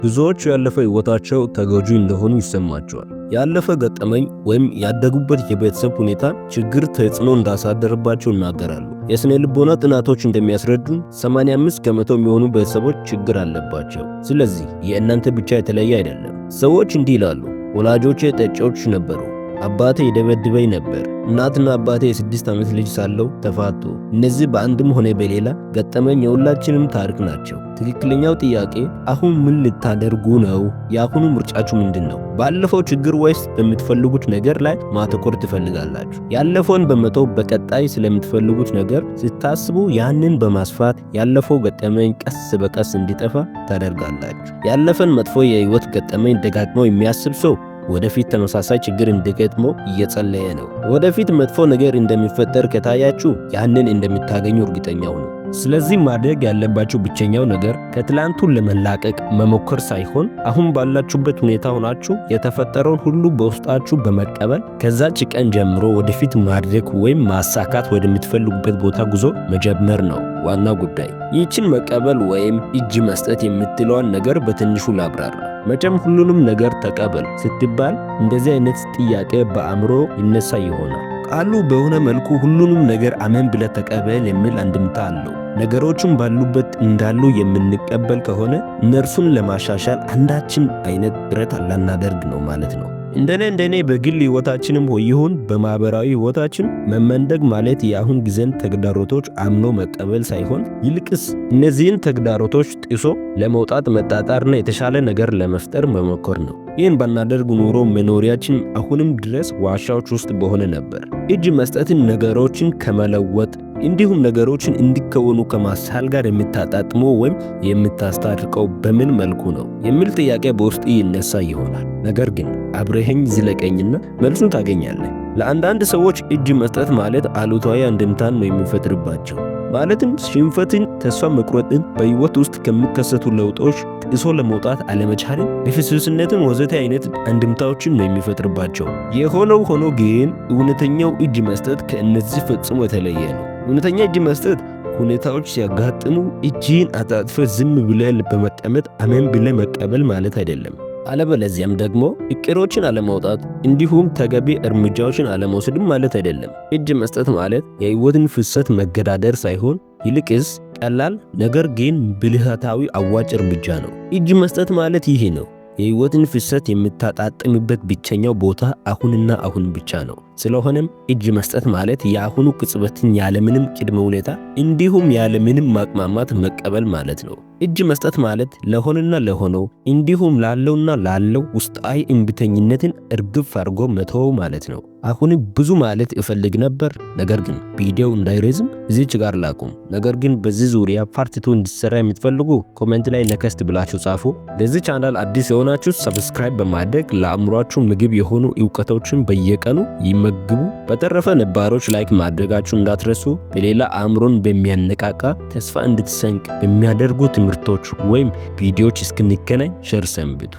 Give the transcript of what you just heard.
ብዙዎች ያለፈ ህይወታቸው ተጎጂ እንደሆኑ ይሰማቸዋል። ያለፈ ገጠመኝ ወይም ያደጉበት የቤተሰብ ሁኔታ ችግር ተጽዕኖ እንዳሳደረባቸው ይናገራሉ። የስነ ልቦና ጥናቶች እንደሚያስረዱን 85 ከመቶ የሚሆኑ ቤተሰቦች ችግር አለባቸው። ስለዚህ የእናንተ ብቻ የተለየ አይደለም። ሰዎች እንዲህ ይላሉ፣ ወላጆቼ ጠጪዎች ነበሩ፣ አባቴ ይደበድበኝ ነበር፣ እናትና አባቴ የ6 ዓመት ልጅ ሳለው ተፋቱ። እነዚህ በአንድም ሆነ በሌላ ገጠመኝ የሁላችንም ታሪክ ናቸው። ትክክለኛው ጥያቄ አሁን ምን ልታደርጉ ነው? የአሁኑ ምርጫችሁ ምንድን ነው? ባለፈው ችግር ወይስ በምትፈልጉት ነገር ላይ ማተኮር ትፈልጋላችሁ? ያለፈውን በመተው በቀጣይ ስለምትፈልጉት ነገር ስታስቡ ያንን በማስፋት ያለፈው ገጠመኝ ቀስ በቀስ እንዲጠፋ ታደርጋላችሁ። ያለፈን መጥፎ የህይወት ገጠመኝ ደጋግሞ የሚያስብ ሰው ወደፊት ተመሳሳይ ችግር እንዲገጥመው እየጸለየ ነው። ወደፊት መጥፎ ነገር እንደሚፈጠር ከታያችሁ ያንን እንደምታገኙ እርግጠኛው ነው። ስለዚህ ማድረግ ያለባችሁ ብቸኛው ነገር ከትላንቱ ለመላቀቅ መሞከር ሳይሆን አሁን ባላችሁበት ሁኔታ ሆናችሁ የተፈጠረውን ሁሉ በውስጣችሁ በመቀበል ከዛች ቀን ጀምሮ ወደፊት ማድረግ ወይም ማሳካት ወደምትፈልጉበት ቦታ ጉዞ መጀመር ነው ዋናው ጉዳይ። ይህችን መቀበል ወይም እጅ መስጠት የምትለዋን ነገር በትንሹ ላብራራ። መቼም ሁሉንም ነገር ተቀበል ስትባል እንደዚህ አይነት ጥያቄ በአእምሮ ይነሳ ይሆናል። ቃሉ በሆነ መልኩ ሁሉንም ነገር አመን ብለህ ተቀበል የሚል አንድምታ አለው። ነገሮችን ባሉበት እንዳሉ የምንቀበል ከሆነ እነርሱን ለማሻሻል አንዳችን አይነት ጥረት ላናደርግ ነው ማለት ነው። እንደኔ በግል ህይወታችንም ይሁን በማህበራዊ ህይወታችን መመንደግ ማለት የአሁን ጊዜን ተግዳሮቶች አምኖ መቀበል ሳይሆን ይልቅስ እነዚህን ተግዳሮቶች ጥሶ ለመውጣት መጣጣርና የተሻለ ነገር ለመፍጠር መሞከር ነው። ይህን ባናደርግ ኑሮ መኖሪያችን አሁንም ድረስ ዋሻዎች ውስጥ በሆነ ነበር። እጅ መስጠትን ነገሮችን ከመለወጥ እንዲሁም ነገሮችን እንዲከወኑ ከማሳል ጋር የምታጣጥመው ወይም የምታስታርቀው በምን መልኩ ነው የሚል ጥያቄ በውስጥ ይነሳ ይሆናል። ነገር ግን አብረኸኝ ዝለቀኝና መልሱን ታገኛለህ። ለአንዳንድ ሰዎች እጅ መስጠት ማለት አሉታዊ አንድምታን ነው የሚፈጥርባቸው። ማለትም ሽንፈትን፣ ተስፋ መቁረጥን፣ በህይወት ውስጥ ከሚከሰቱ ለውጦች ጥሶ ለመውጣት አለመቻልን፣ በፍስስነትን ወዘተ አይነት አንድምታዎችን ነው የሚፈጥርባቸው። የሆነው ሆኖ ግን እውነተኛው እጅ መስጠት ከእነዚህ ፈጽሞ የተለየ ነው። እውነተኛ እጅ መስጠት ሁኔታዎች ሲያጋጥሙ እጅን አጣጥፈ ዝም ብለህ በመቀመጥ አሜን ብለህ መቀበል ማለት አይደለም። አለበለዚያም ደግሞ እቅዶችን አለማውጣት እንዲሁም ተገቢ እርምጃዎችን አለመውሰድም ማለት አይደለም። እጅ መስጠት ማለት የህይወትን ፍሰት መገዳደር ሳይሆን ይልቅስ ቀላል ነገር ግን ብልሃታዊ አዋጭ እርምጃ ነው። እጅ መስጠት ማለት ይሄ ነው። የህይወትን ፍሰት የምታጣጥምበት ብቸኛው ቦታ አሁንና አሁን ብቻ ነው። ስለሆነም እጅ መስጠት ማለት የአሁኑ ቅጽበትን ያለምንም ቅድመ ሁኔታ እንዲሁም ያለምንም ማቅማማት መቀበል ማለት ነው። እጅ መስጠት ማለት ለሆነና ለሆነው እንዲሁም ላለውና ላለው ውስጣዊ እምቢተኝነትን እርግፍ አድርጎ መተው ማለት ነው። አሁን ብዙ ማለት እፈልግ ነበር፣ ነገር ግን ቪዲዮው እንዳይረዝም እዚች ጋር ላቁም። ነገር ግን በዚህ ዙሪያ ፓርት 2 እንዲሰራ የምትፈልጉ ኮሜንት ላይ ነከስት ብላችሁ ጻፉ። ለዚህ ቻናል አዲስ የሆናችሁ ሰብስክራይብ በማድረግ ለአእምሯችሁ ምግብ የሆኑ ዕውቀቶችን በየቀኑ ይመግቡ። በተረፈ ነባሮች ላይክ ማድረጋችሁ እንዳትረሱ። በሌላ አእምሮን በሚያነቃቃ ተስፋ እንድትሰንቅ በሚያደርጉ ትምህርቶች ወይም ቪዲዮዎች እስክንገናኝ ሸር ሰንብቱ።